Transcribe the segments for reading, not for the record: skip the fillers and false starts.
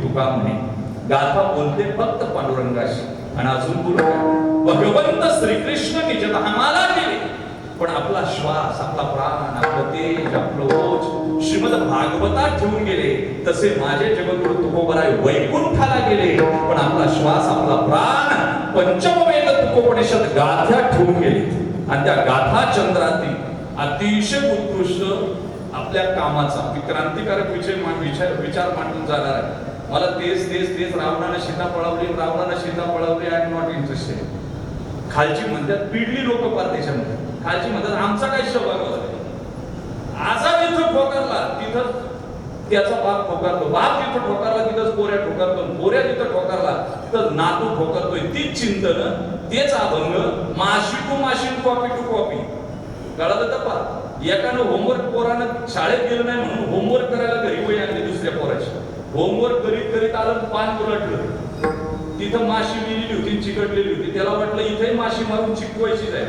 तुका म्हणे, गाथा बोलते फक्त पांडुरंगाशी. आणि अजून बोलू, भगवंत श्रीकृष्ण निजत आम्हाला गेले, पण आपला श्वास, आपला प्राण, आपलं तेज, आपलं ओज श्रीमद भागवतात ठेवून गेले. तसे माझे जगद्गुरु तुकोबराय वैकुंठाला गेले, पण आपला श्वास, आपला प्राण पंचमवेद तुकोपनिषद गाथ्यात ठेवून गेले. आणि त्या गाथा चंद्रातील अतिशय उत्कृष्ट आपल्या कामाचा क्रांतिकारक विचार मांडून जाणार आहे. मला तेच रावणानं सीता पळवली, आय एम नॉट इंटरेस्टेड. खालची म्हणतात, पिडली लोक परदेशामध्ये, खालची म्हणतात आमचा काही सहभाग होता. आझाद जिथं ठोकरला तिथं त्याचा बाप ठोकरतो, बाप जिथं ठोकरला तिथंच पोऱ्या ठोकरतो, पोऱ्या जिथं ठोकरला तिथं नातू ठोकरतोय. तीच चिंतन, तेच अभंग, माशी टू माशी, कॉपी टू कॉपी. कळलं तर पा, एकानं होमवर्क पोरानं शाळेत गेलं नाही म्हणून होमवर्क करायला घरी वही आणली दुसऱ्या पोराची. होमवर्क करीत आलं, पान उलटलं, तिथं माशी लिहिली होती, चिकटलेली होती. त्याला वाटलं इथे माशी मारून चिकवायचीच आहे,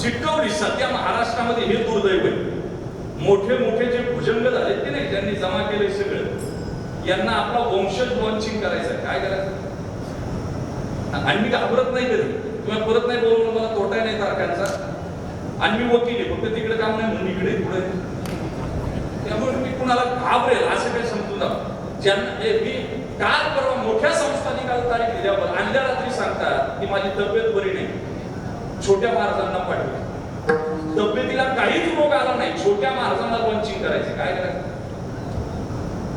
चिकवली. सध्या महाराष्ट्रामध्ये हे दुर्दैव आहे. मोठे जे भुजंग झाले ते नाही, ज्यांनी जमा केले सगळं, यांना आपला वंशज लॉन्चिंग करायचं आहे. काय करायचं? आणि मी घाबरत नाही कधी, तुम्ही परत नाही बोलवलं, मला तोटा नाही तारखांचा. आणि मी वकील आहे, फक्त तिकडे काम नाही म्हणून इकडे पुढे. त्यामुळे मी कुणाला घाबरेल असं काही समजून जाऊ. ज्यांना मी काल परवा मोठ्या संस्थांनी काल तारीख दिल्यावर आणल्या रात्री सांगतात की माझी तब्येत बरी नाही, छोट्या महाराजांना पाठवली. तब्येतीला काहीच रोग आला नाही, छोट्या महाराजांना लॉन्चिंग करायचे. काय करायचं?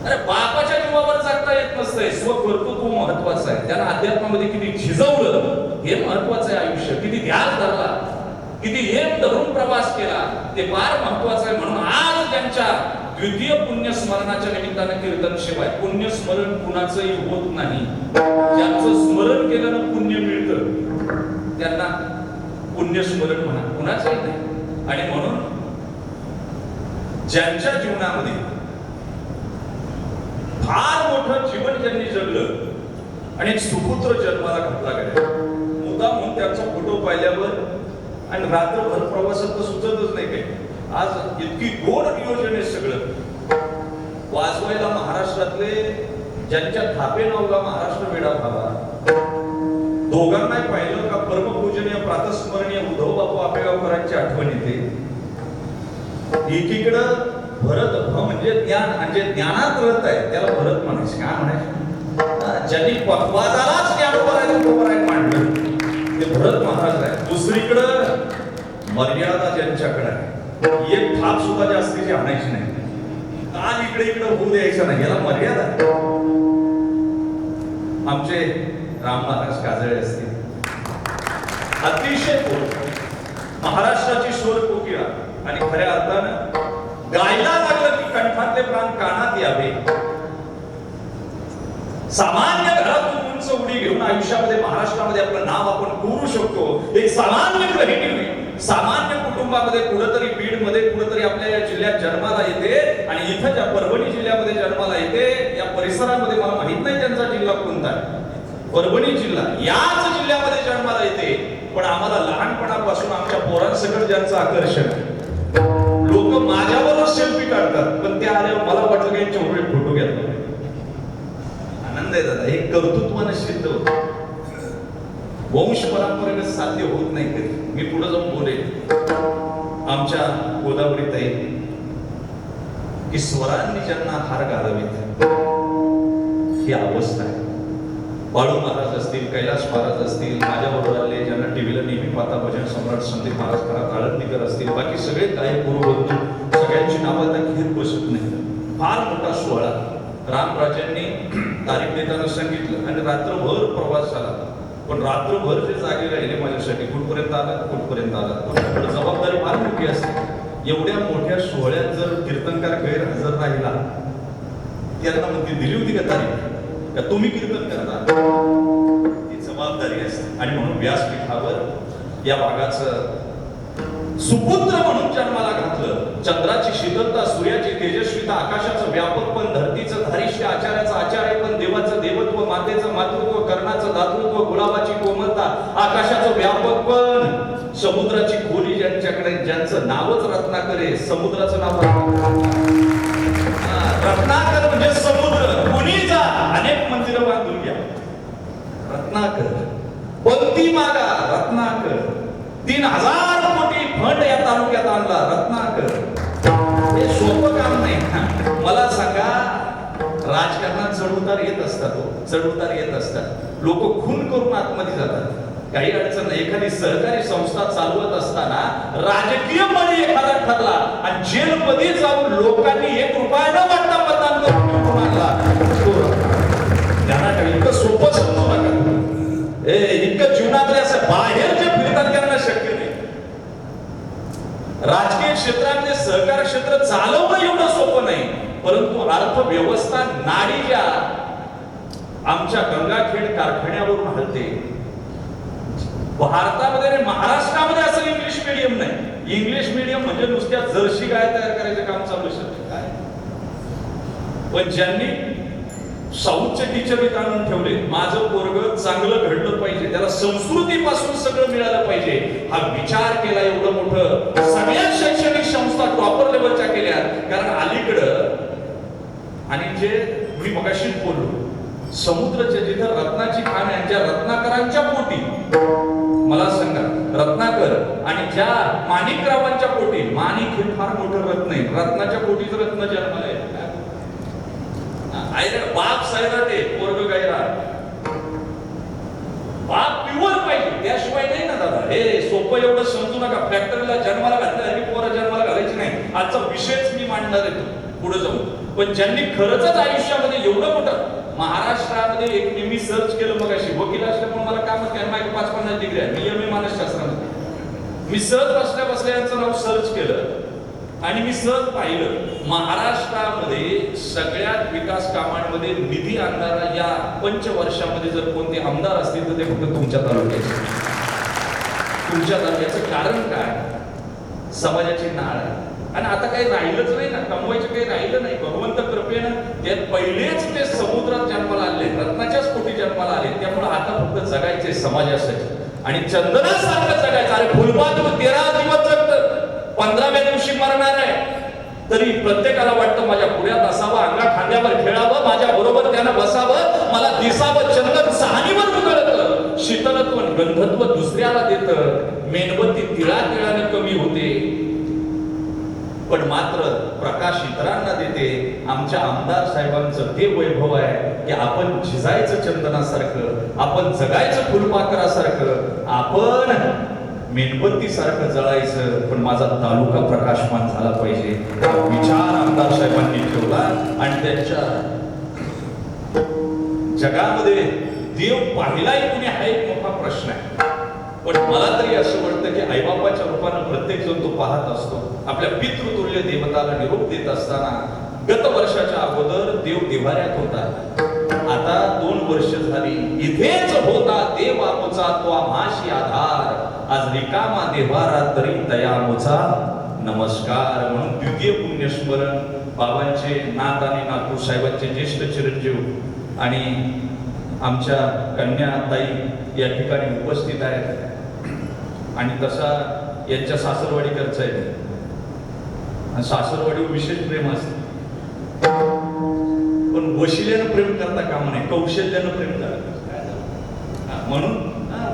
अरे बापाच्या जीवावर जगता येत नसतंय. स्वकर्तृत्व महत्वाचं आहे. त्यांना अध्यात्मामध्ये किती झिजवलं हे महत्वाचं आहे. आयुष्य किती ध्यान धरला, किती हेम धरून प्रवास केला ते फार महत्वाचं आहे. म्हणून आज त्यांच्या द्वितीय पुण्यस्मरणाच्या निमित्तानं कीर्तन शिवाय पुण्यस्मरण कुणाचंही होत नाही. ज्यांचं स्मरण केलं ना पुण्य मिळतं त्यांना पुण्यस्मरण म्हणा, कुणाचंही नाही. आणि म्हणून ज्यांच्या जीवनामध्ये फार मोठं जीवन ज्यांनी जगलं आणि एक सुपुत्र जन्माला घातला गेला, मुद्दाम म्हणून त्यांचा फोटो पाहिल्यावर आणि रात्रभर प्रवासात तर सुचतच नाही काही. आज इतकी गोड नियोजन आहे सगळं. वाजवायला महाराष्ट्रातले ज्यांच्या थापे नावला महाराष्ट्र वेडा भावा, दोघांनाही पाहिलं का परमपूजनीय प्रातस्मरणीय उद्धव बापू आपेगावकरांची आठवण येते. एकीकडं भरत म्हणजे ज्ञान, म्हणजे ज्ञानात रत आहे त्याला भरत म्हणायचे. काय म्हणायचे? ज्यांनी पक्वादालाच ज्ञानोबराय मांडलं ते भरत महाराज आहे. दुसरीकडं मर्यादा ज्यांच्याकडे आहे, एक थाप सुद्धा जास्तीची आणायची नाही, काल इकडे होऊ द्यायचं नाही, याला मर्यादा आहे. आमचे राम महाराज काजळे असतील, अतिशय महाराष्ट्राची स्वर कोकिळा, आणि खऱ्या अर्थानं गायला लागलं की कंठातले प्राण कानात यावे. सामान्य घरातून उंच उडी घेऊन आयुष्यामध्ये महाराष्ट्रामध्ये आपलं नाव आपण कोरू शकतो. एक सामान्य गृहिणी सामान्य कुटुंबामध्ये कुठेतरी बीडमध्ये कुठेतरी आपल्या या जिल्ह्यात जन्माला येते, आणि इथं ज्या परभणी जिल्ह्यामध्ये जन्माला येते, या परिसरामध्ये मला माहित नाही त्यांचा जिल्हा कोणता आहे, परभणी जिल्हा, याच जिल्ह्यामध्ये जन्माला येते. पण आम्हाला लहानपणापासून आमच्या पोरांसकट ज्यांचं आकर्षण, लोक माझ्यावरच सेल्फी काढतात, पण ते आल्यावर मला वाटलं की चोपडे फोटो घेतला. आनंद आहे दादा, हे कर्तृत्वानं सिद्ध होत. वंश परंपरेने साध्य होत नाही कधी. मी पुढे जाऊन बोलेन. आमच्या गोदावरी ताई की स्वरांनी ज्यांना हार घालावेत ही अवस्था आहे. बाळू महाराज असतील, कैलास महाराज असतील, माझ्याबरोबर आले ज्यांना टीव्हीला नेहमी पाहता भजन सम्राट संदीप महाराज खरात आळंदीकर असतील, बाकी सगळे गायक गुरुबंधू, सगळ्यांची नावं आता घेत बसत नाही. फार मोठा सोहळा रामराजांनी तारीख देताना सांगितलं आणि रात्रभर प्रवास झाला. पण रात्रभर जे जागे राहिले माझ्यासाठी, कुठपर्यंत आला, जबाबदारी फार मोठी असते. एवढ्या मोठ्या सोहळ्यात जर कीर्तनकार गैरहजर राहिला, त्यांना मध्ये दिली होती का तारीख का तुम्ही कीर्तन करता, ही जबाबदारी असते. आणि म्हणून व्यासपीठावर या भागाचं सुपुत्र म्हणून जन्माला घातलं. चंद्राची शीतलता, सूर्याची तेजस्विता, आकाशाचं व्यापकपण, धरतीचं धारिष्य, आचार्याचं आचार्यपण, देवाचं देवत्व, मातेचं मातृत्व, कर्णाचं दातृत्व, गुलाबाची कोमलता, आकाशाचं व्यापकपण, समुद्राची खोली ज्यांच्याकडे, ज्यांचं नावच रत्नाकर आहे, समुद्राचं नाव रत्नाकर म्हणजे समुद्र मंदिरं बांधून घ्या. रत्नाकर पंक्ती मागा रत्नाकर. 3000 कोटी फंड या तालुक्यात आणला रत्नाकर. हे सोपं काम नाही. मला सांगा, राजकारणात चढउतार येत असतात, चढउतार येत असतात. लोक खून करून आतमध्ये जातात, काही अडचण नाही. एखादी सहकारी संस्था चालवत असताना राजकीय बळी एखादा ठरला आणि जेलमध्ये जाऊन लोकांनी 1 रुपया न वाटता मतदान करून आणला, त्यांना इतकं सोपं समजू नका. इतकं जीवनातले असं बाहेर जे फिरतात त्यांना शक्य नाही. राजकीय क्षेत्रामध्ये सहकार क्षेत्र चालवणं एवढं सोपं नाही, परंतु अर्थव्यवस्था नाडी ज्या आमच्या गंगाखेड कारखान्यावरून हलते. भारतामध्ये आणि महाराष्ट्रामध्ये असं इंग्लिश मीडियम नाही. इंग्लिश मीडियम म्हणजे नुसत्या जर्सी गाय तयार करायचं काम चालू शकते काय. पण ज्यांनी साऊथचे टीचर इथं आणून ठेवले, माझं पोरग चांगलं घडलं पाहिजे, त्याला संस्कृतीपासून सगळं मिळालं पाहिजे, हा विचार केला. एवढं मोठं सगळ्या शैक्षणिक संस्था टॉपर लेवलच्या केल्या. कारण अलीकडं आणि जे मी मगाशी बोललो, समुद्राच्या जिथं रत्नाची खाण आहे, ज्या रत्नाकरांच्या पोटी, मला सांगा, रत्नाकर आणि ज्या माणिकरावांच्या पोटी, माणिक हे फार मोठं रत्न आहे, रत्नाच्या पोटीच रत्न जन्माला आहे. बाप सायराटे पोरग गायरा, बाप प्युअर पाहिजे, त्याशिवाय नाही ना दादा. हे सोपं एवढं समजू नका. फॅक्टरीला जन्माला घातलं आणि पोरं जन्माला घालायची नाही, आजचा विषयच मी मांडणार आहे पुढे जाऊन. पण ज्यांनी खरंच आयुष्यामध्ये एवढं मोठं, महाराष्ट्रामध्ये एक मी सर्च केलं मगाशी, वकील असल्यामुळे मला कामच काय, माझ्या 5-50 डिग्री आहे, मी MA मानसशास्त्रामध्ये. मी सहज बसल्या यांचं नाव सर्च केलं आणि मी सहज पाहिलं, महाराष्ट्रामध्ये सगळ्यात विकास कामांमध्ये निधी आणणारा या 5 वर्षामध्ये जर कोणते आमदार असतील तर ते फक्त तुमच्या तालुक्याचे. तुमच्या तालुक्याचं कारण काय? समाजाची नाळ आहे. आणि आता काही राहिलंच नाही ना, कमवायचं काही राहिलं नाही. भगवंत कृपेनं त्यात पहिलेच ते समुद्रात जन्माला आले, रत्नाच्याच पोटी जन्माला आले. त्यामुळे आता फक्त जगायचे समाजासाठी आणि चंदनासारखं जगायचं. अरे फुलपात 13 दिवस जगत, 15व्या दिवशी मरणार आहे, तरी प्रत्येकाला वाटतं माझ्या पुढ्यात असावं, अंगा खांद्यावर खेळावं, माझ्या बरोबर त्यानं बसावं, मला दिसावं. चंदन सहानीवर उघडतं, शीतलत्व गंधत्व दुसऱ्याला देतं, मेणबत्ती तिळाने कमी होते, पण मात्र प्रकाश इतरांना देते. आमच्या आमदार साहेबांचं ते वैभव आहे की आपण झिजायचं चंदनासारखं, आपण जगायचं फुलपाखरासारखं, आपण मेणबत्ती सारखं जळायचं, पण माझा तालुका प्रकाशमान झाला पाहिजे. विचार आमदार साहेबांनी ठेवला आणि त्यांच्या जगामध्ये देव पाहिलाही कुणी हा एक मोठा प्रश्न आहे. पण मला तरी असं वाटतं की आईबापाच्या रूपानं प्रत्येक जण तो पाहत असतो. आपल्या पितृतुल्य देवताला निरोप देत असताना गत वर्षाच्या अगोदर देव देव्हाऱ्यात होता. आता 2 वर्ष झाली इथेच होता देव आमचा तो आम्हाशी आधार, आज रिकामा देव्हारा तरी दयामुचा नमस्कार. म्हणून द्वितीय पुण्यस्मरण बाबांचे नाथ आणि नातू साहेबांचे ज्येष्ठ चिरंजीव आणि आमच्या कन्या ताई या ठिकाणी उपस्थित आहेत. आणि तसा यांच्या सासरवाडीकरचा आहे आणि सासरवाडीवर विशेष प्रेम असते. पण वशिल्यानं प्रेम करता कामा नाही, कौशल्यानं प्रेम करा. म्हणून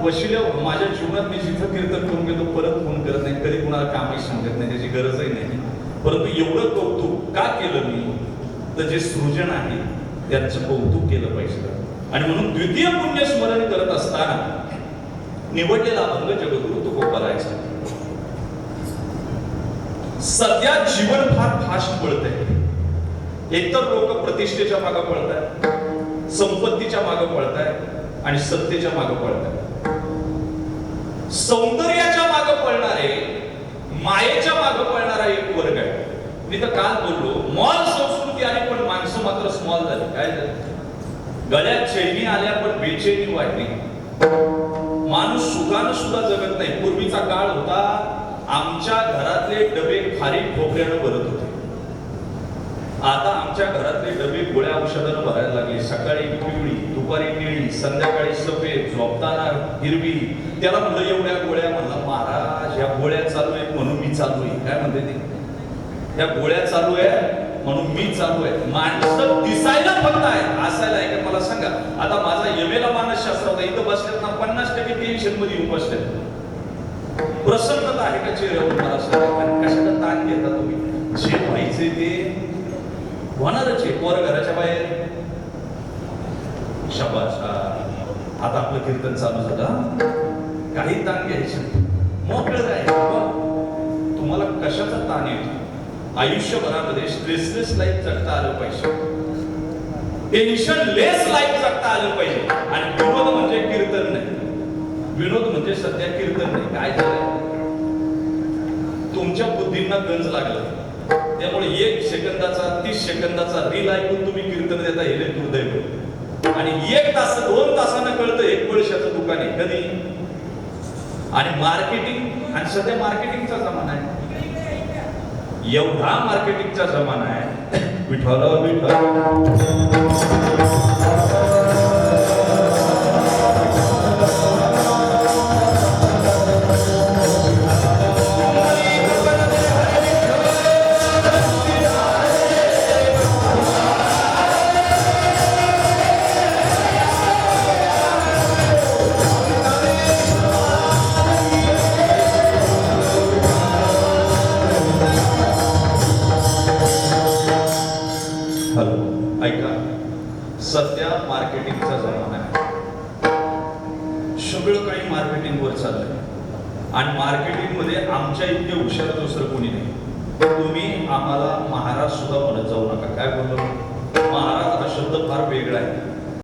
वशिल्या माझ्या जीवनात मी जिथं कीर्तन करून घेतो परत फोन करत नाही, कधी कुणाला कामही सांगत नाही, त्याची गरजही नाही. परंतु एवढं कौतुक का केलं मी, तर जे सृजन आहे त्यांचं कौतुक केलं पाहिजे. आणि म्हणून द्वितीय पुण्यस्मरण करत असताना निवडलेला अभंग जगद्गुरु तुकोबारायचा. सध्या जीवन फार फास्ट पळतंय. एकतर लोक प्रतिष्ठेच्या मागे पळतायत, संपत्तीच्या मागे पळतायत आणि सत्तेच्या मागे पळतायत. सौंदर्याच्या मागे पळणारे, मायेच्या मागे पळणारा एक वर्ग आहे. मी तर काल बोललो, मॉल संस्कृती आली पण माणसं मात्र स्मॉल झाली. काय झालं? गळ्यात चैनी आल्या पण बेचैनी वाढली. माणूस सुखानं सुद्धा जगत नाही. पूर्वीचा काळ होता, आमच्या घरातले डबे खारीक खोबऱ्यानं भरत होते. आता आमच्या घरातले डबे गोळ्या औषधानं भरायला लागले. सकाळी पिवळी, दुपारी निळी, संध्याकाळी सफेद, झोपताना हिरवी. त्याला म्हणलं एवढ्या गोळ्या, म्हणला महाराज या गोळ्या चालू आहेत म्हणून मी चालू आहे. काय म्हणते ते? या गोळ्या चालू आहे म्हणून मी चालू आहे. माणसं दिसायला फक्त आहेत असायला आहे का मला सांगा. आता माझा MA ला मानसशास्त्र होता, इथं बसल्यात ना 50% टेन्शन मध्ये येऊन बसल्यात. प्रसन्नता आहे का चेहऱ्यावर मला सांगा. कशाला ताण घेता तुम्ही? जे व्हायचे ते होणारच आहे. पोर घराच्या बाहेर शाबास, आता आपलं कीर्तन चालू झालं, काही ताण घ्यायचं, मोकळं राहायचं. तुम्हाला कशाचा ताण येतो? आयुष्यभरामध्ये स्ट्रेसलेस लाईफ जगता आलं पाहिजे, टेन्शन लेस लाईफ जगता आलं पाहिजे. आणि विनोद म्हणजे कीर्तन नाही, विनोद म्हणजे सध्या कीर्तन नाही. काय झालंय, तुमच्या बुद्धींना गंज लागला, त्यामुळे 1 सेकंदाचा 30 सेकंदाचा रील ऐकून तुम्ही कीर्तन देता, हे दुर्दैव. आणि 1 तास 2 तासानं कळतं एक कोळशाचं दुकान आहे कधी. आणि मार्केटिंग, आणि सध्या मार्केटिंगचा जमाना आहे, एवढा मार्केटिंगचा जमाना आहे. विठ्ठल विठ्ठल ऐका, सध्या मार्केटिंगचा जमाना आहे, सगळं काही मार्केटिंग वर चाललंय. आणि मार्केटिंग मध्ये आमच्या इतके हुशार दुसरं कोणी नाही. तुम्ही आम्हाला महाराज सुद्धा म्हणत जाऊ नका. काय बोललो? महाराज हा शब्द फार वेगळा आहे.